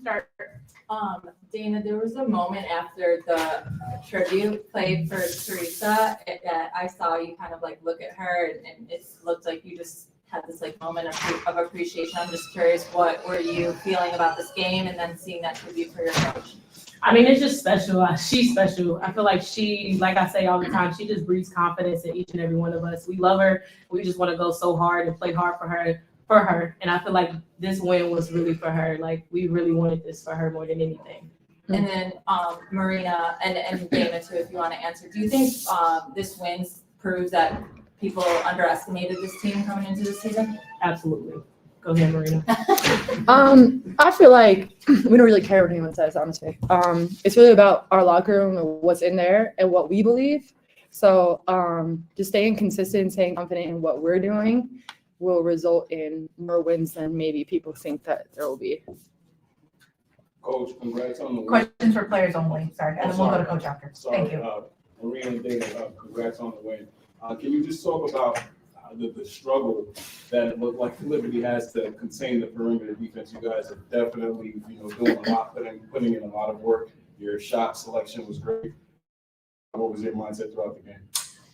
start. Dana, there was a moment after the tribute played for Teresa that I saw you kind of like look at her and it looked like you just had this like moment of appreciation. I'm just curious, what were you feeling about this game and then seeing that tribute for your coach? I mean, it's just special. She's special. I feel like she, like I say all the time, she just breathes confidence in each and every one of us. We love her. We just want to go so hard and play hard for her. And I feel like this win was really for her. Like, we really wanted this for her more than anything. And then Marina and Dana too, if you want to answer, do you think this win proves that people underestimated this team coming into the season? Absolutely. Go ahead, Marina. I feel like we don't really care what anyone says, honestly. It's really about our locker room and what's in there and what we believe. So just staying consistent, staying confident in what we're doing will result in more wins than maybe people think that there will be. Coach, congrats on the win. Questions for players only. Sorry, and then we'll go to Coach after. Thank you. Marina and Dana, congrats on the win. Can you just talk about the struggle that it looked like Liberty has to contain the perimeter defense? You guys are definitely, doing a lot, putting in a lot of work. Your shot selection was great. What was your mindset throughout the game?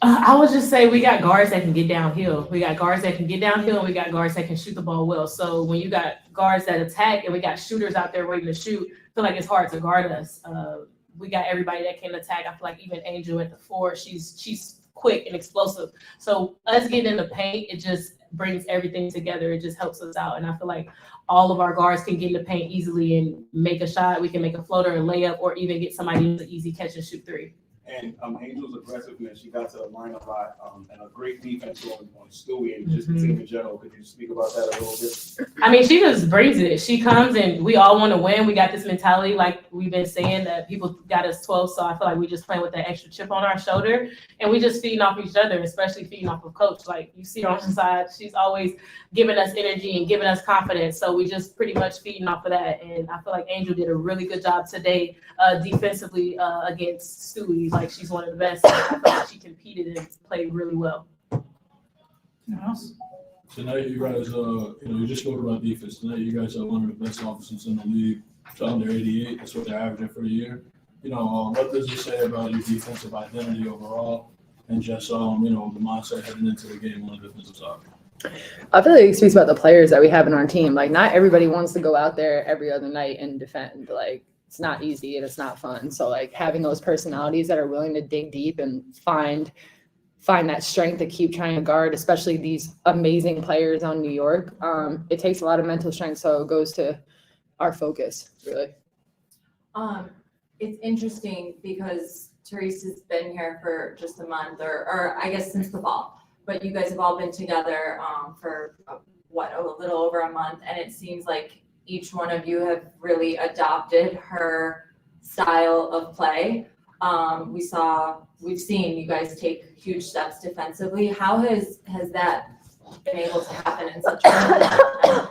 I would just say we got guards that can get downhill. We got guards that can get downhill, and we got guards that can shoot the ball well. So when you got guards that attack and we got shooters out there waiting to shoot, I feel like it's hard to guard us. We got everybody that can attack. I feel like even Angel at the 4, she's quick and explosive. So us getting in the paint, it just brings everything together. It just helps us out. And I feel like all of our guards can get in the paint easily and make a shot. We can make a floater and layup, or even get somebody an easy catch and shoot 3. And Angel's aggressiveness, she got to the line a lot, and a great defense on Stewie and just the team in general. Could you speak about that a little bit? I mean, she just brings it. She comes and we all want to win. We got this mentality, like we've been saying, that people got us 12. So I feel like we just playing with that extra chip on our shoulder, and we just feeding off each other, especially feeding off of Coach. Like you see her on the side, she's always giving us energy and giving us confidence. So we just pretty much feeding off of that. And I feel like Angel did a really good job today defensively against Stewie. Like she's one of the best. I feel like she competed and played really well. Anyone else? Tonight, you guys, you just spoke about defense. Tonight, you guys are one of the best offenses in the league. It's under 88. That's what they're averaging for the year. What does it say about your defensive identity overall, and just the mindset heading into the game on the defensive side? I feel like it speaks about the players that we have in our team. Like, not everybody wants to go out there every other night and defend. Like, it's not easy and it's not fun. So, like, having those personalities that are willing to dig deep and find that strength to keep trying to guard, especially these amazing players on New York, it takes a lot of mental strength. So it goes to our focus, really. It's interesting because Teresa's been here for just a month or I guess since the fall, but you guys have all been together for a little over a month, and it seems like each one of you have really adopted her style of play. We've seen you guys take huge steps defensively. How has that been able to happen in such a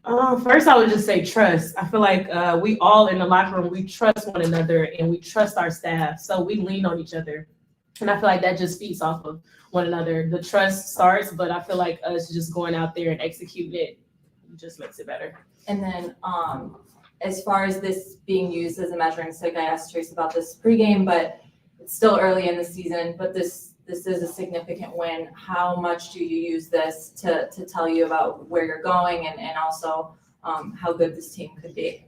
time? First, I would just say trust. I feel like we all in the locker room, we trust one another and we trust our staff. So we lean on each other. And I feel like that just feeds off of one another. The trust starts, but I feel like us just going out there and executing it just makes it better. And then as far as this being used as a measuring stick, I asked Teresa about this pregame, but it's still early in the season, but this is a significant win. How much do you use this to tell you about where you're going and also how good this team could be?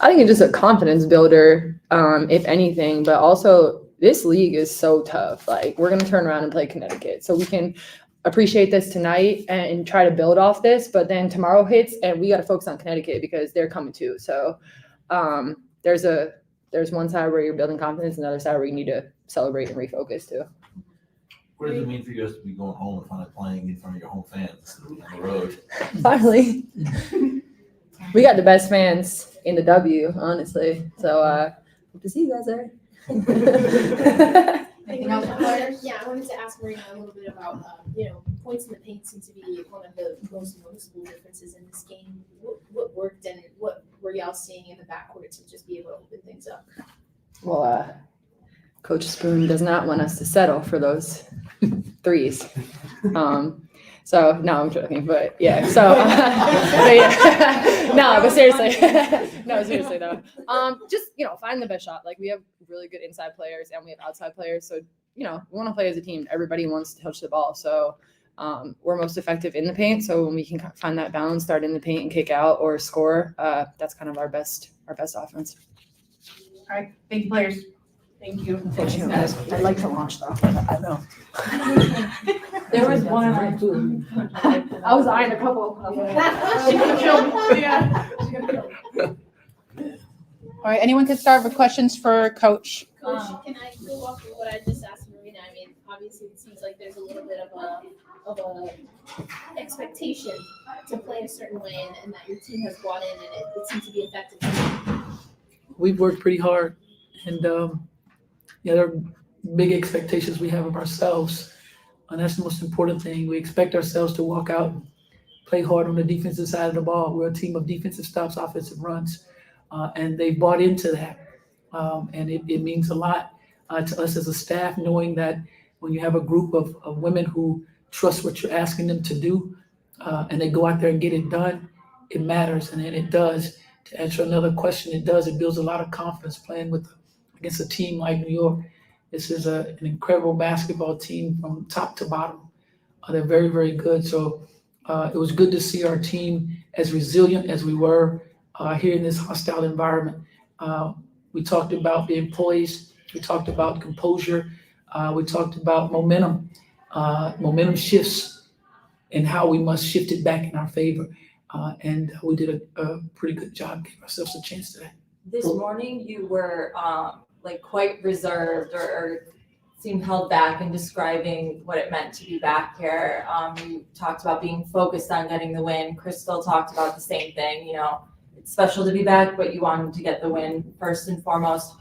I think it's just a confidence builder, if anything, but also this league is so tough. Like, we're going to turn around and play Connecticut. So we can appreciate this tonight and try to build off this, but then tomorrow hits and we got to focus on Connecticut because they're coming too. So there's one side where you're building confidence, another side where you need to celebrate and refocus too. What does it mean for you guys to be going home and finally playing in front of your home fans on the road? Finally. We got the best fans in the W, honestly. So hope to see you guys there. Anything else? Yeah, I wanted to ask Marina a little bit about, points in the paint seem to be one of the most noticeable differences in this game. What worked and what were y'all seeing in the backcourt to just be able to open things up? Well, Coach Spoon does not want us to settle for those threes. So no, I'm joking, but yeah. So No, but seriously. No, seriously though. Just, find the best shot. Like we have really good inside players and we have outside players. So, we want to play as a team. Everybody wants to touch the ball. So we're most effective in the paint. So when we can find that balance, start in the paint and kick out or score, that's kind of our best offense. All right, thank you, players. Thank you. I'd like to launch though. I know. There was one on our food. I was eyeing a couple. She gonna kill me. Yeah. She's gonna kill me. All right, anyone can start with questions for Coach. Coach, can I go off of what I just asked Marina? I mean, obviously it seems like there's a little bit of a expectation to play a certain way and that your team has bought in and it seems to be effective. We've worked pretty hard, and there are big expectations we have of ourselves, and that's the most important thing. We expect ourselves to walk out and play hard on the defensive side of the ball. We're a team of defensive stops, offensive runs, and they've bought into that, and it means a lot to us as a staff, knowing that when you have a group of women who trust what you're asking them to do, and they go out there and get it done, it matters, and it does. To answer another question, it does. It builds a lot of confidence playing against a team like New York. This is an incredible basketball team from top to bottom. They're very, very good. So it was good to see our team as resilient as we were here in this hostile environment. We talked about being poised. We talked about composure. We talked about momentum. Momentum shifts and how we must shift it back in our favor. And we did a pretty good job, gave ourselves a chance today. This morning, you were quite reserved or seemed held back in describing what it meant to be back here. You talked about being focused on getting the win. Crystal talked about the same thing. It's special to be back, but you wanted to get the win first and foremost.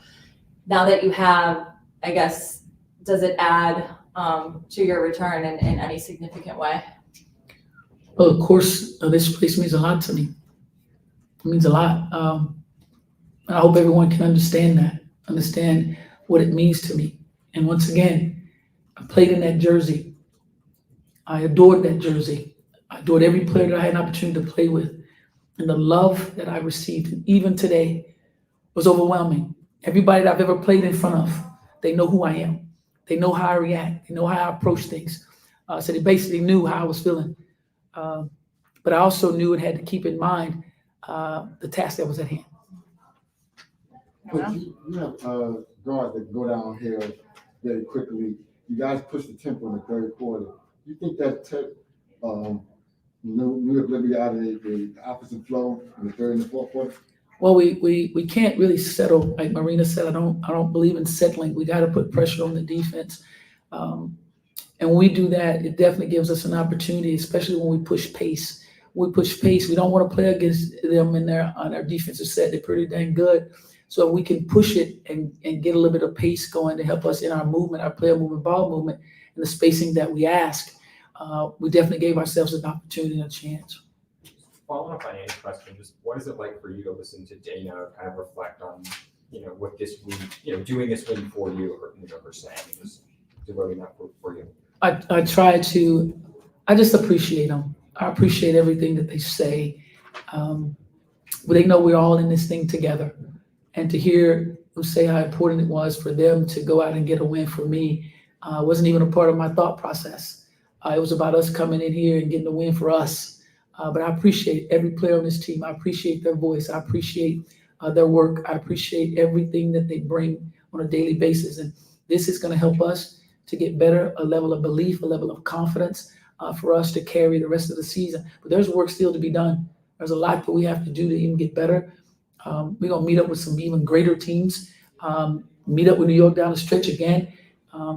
Now that you have, I guess, does it add to your return in any significant way? Well, of course, this place means a lot to me. It means a lot. I hope everyone can understand what it means to me. And once again, I played in that jersey. I adored that jersey. I adored every player that I had an opportunity to play with. And the love that I received, and even today, was overwhelming. Everybody that I've ever played in front of, they know who I am. They know how I react. They know how I approach things. So they basically knew how I was feeling. But I also knew it had to keep in mind the task that was at hand. But you have guards that go downhill very quickly. You guys push the tempo in the third quarter. You think that took New York Liberty out of the opposite flow in the third and the fourth quarter? Well, we can't really settle. Like Marina said, I don't believe in settling. We got to put pressure on the defense. And when we do that, it definitely gives us an opportunity, especially when we push pace. When we push pace, we don't want to play against them on their defensive set. They're pretty dang good. So if we can push it and get a little bit of pace going to help us in our movement, our player movement, ball movement, and the spacing that we ask, we definitely gave ourselves an opportunity and a chance. Following up on Andy's question, just what is it like for you to listen to Dana kind of reflect on, what this week, doing this win for you, or saying, just devoting that for you? I just appreciate them. I appreciate everything that they say. But they know we're all in this thing together. And to hear them say how important it was for them to go out and get a win for me wasn't even a part of my thought process. It was about us coming in here and getting a win for us. But I appreciate every player on this team. I appreciate their voice. I appreciate their work. I appreciate everything that they bring on a daily basis. And this is going to help us to get better, a level of belief, a level of confidence for us to carry the rest of the season. But there's work still to be done. There's a lot that we have to do to even get better. We're going to meet up with some even greater teams, meet up with New York down the stretch again.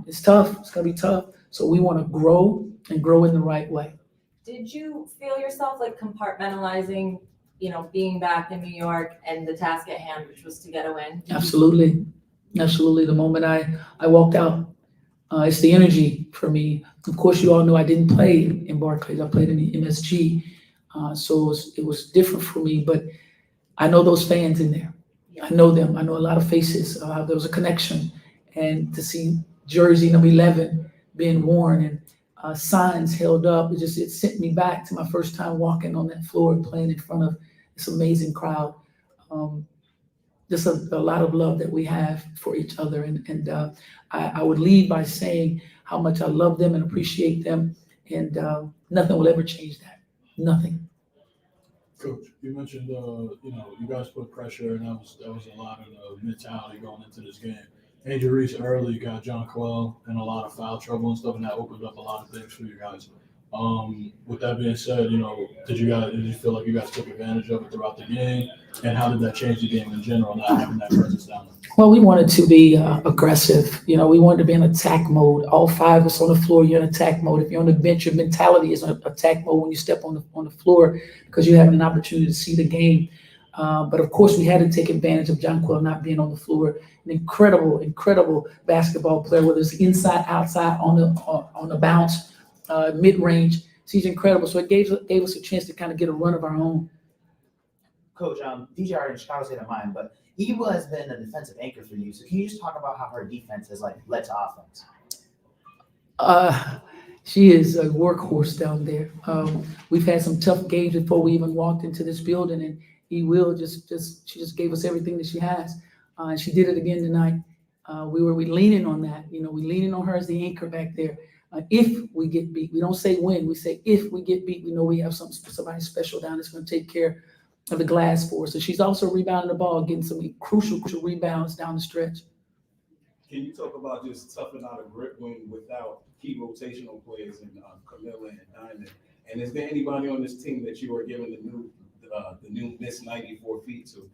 It's tough. It's going to be tough. So we want to grow and grow in the right way. Did you feel yourself compartmentalizing, being back in New York and the task at hand, which was to get a win? Absolutely. Absolutely. The moment I walked out, it's the energy for me. Of course, you all know I didn't play in Barclays. I played in the MSG. So it was different for me, but I know those fans in there. I know them. I know a lot of faces. There was a connection. And to see jersey number 11 being worn and signs held up, it sent me back to my first time walking on that floor and playing in front of this amazing crowd. Just a lot of love that we have for each other. And I would lead by saying how much I love them and appreciate them. And nothing will ever change that. Nothing. Coach, you mentioned, you guys put pressure, and that was a lot of the mentality going into this game. Angel Reese early got John Quell in a lot of foul trouble and stuff, and that opened up a lot of things for you guys. With that being said, did you feel like you guys took advantage of it throughout the game? And how did that change the game in general, not having that presence down there? Well, we wanted to be aggressive. We wanted to be in attack mode. All five of us on the floor, you're in attack mode. If you're on the bench, your mentality is in attack mode when you step on the floor because you're having an opportunity to see the game. But of course, we had to take advantage of John Quill not being on the floor. An incredible basketball player, whether it's inside, outside, on the bounce, mid-range. So he's incredible. So it gave us a chance to kind of get a run of our own. Coach, DJ already in Chicago State of Mind, but Eva has been a defensive anchor for you. So can you just talk about how her defense has led to offense? She is a workhorse down there. We've had some tough games before we even walked into this building, and she just gave us everything that she has. And she did it again tonight. We leaning on that. We leaning on her as the anchor back there. If we get beat, we don't say when, we say if we get beat, we know we have somebody special down that's going to take care of the glass for us. So she's also rebounding the ball, getting some crucial rebounds down the stretch. Can you talk about just toughing out a grip win without key rotational players in Camilla and Diamond? And is there anybody on this team that you are giving the new Miss 94 feet to?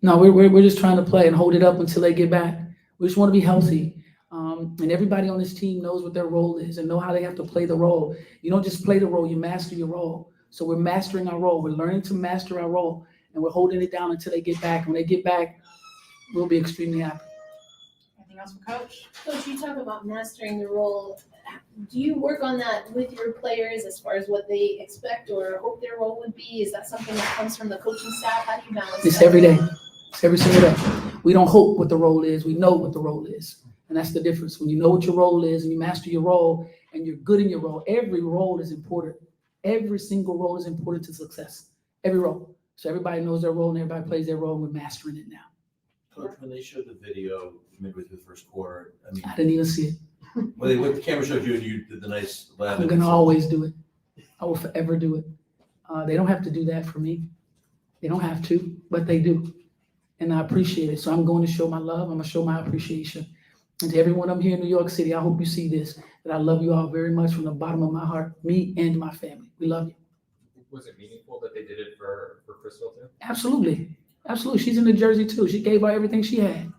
No, we're just trying to play and hold it up until they get back. We just want to be healthy. And everybody on this team knows what their role is and know how they have to play the role. You don't just play the role, you master your role. So we're mastering our role. We're learning to master our role, and we're holding it down until they get back. When they get back, we'll be extremely happy. Anything else for Coach? Coach, you talk about mastering the role. Do you work on that with your players as far as what they expect or hope their role would be? Is that something that comes from the coaching staff? How do you balance It's that? every day. It's every single day. We don't hope what the role is. We know what the role is. And that's the difference. When you know what your role is and you master your role and you're good in your role, every role is important. Every single role is important to success. Every role. So everybody knows their role and everybody plays their role, and we're mastering it now. Coach, when they showed the video midway through the first quarter, I didn't even see it. When the camera showed you and you did the nice laugh. I'm going to always do it. I will forever do it. They don't have to do that for me. They don't have to, but they do. And I appreciate it. So I'm going to show my love. I'm going to show my appreciation. And to everyone I'm here in New York City, I hope you see this, that I love you all very much from the bottom of my heart, me and my family. We love you. Was it meaningful that they did it for Crystal too? Absolutely. Absolutely. She's in New Jersey too. She gave her everything she had.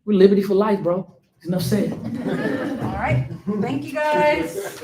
We're Liberty for life, bro. Enough said. All right. Thank you, guys.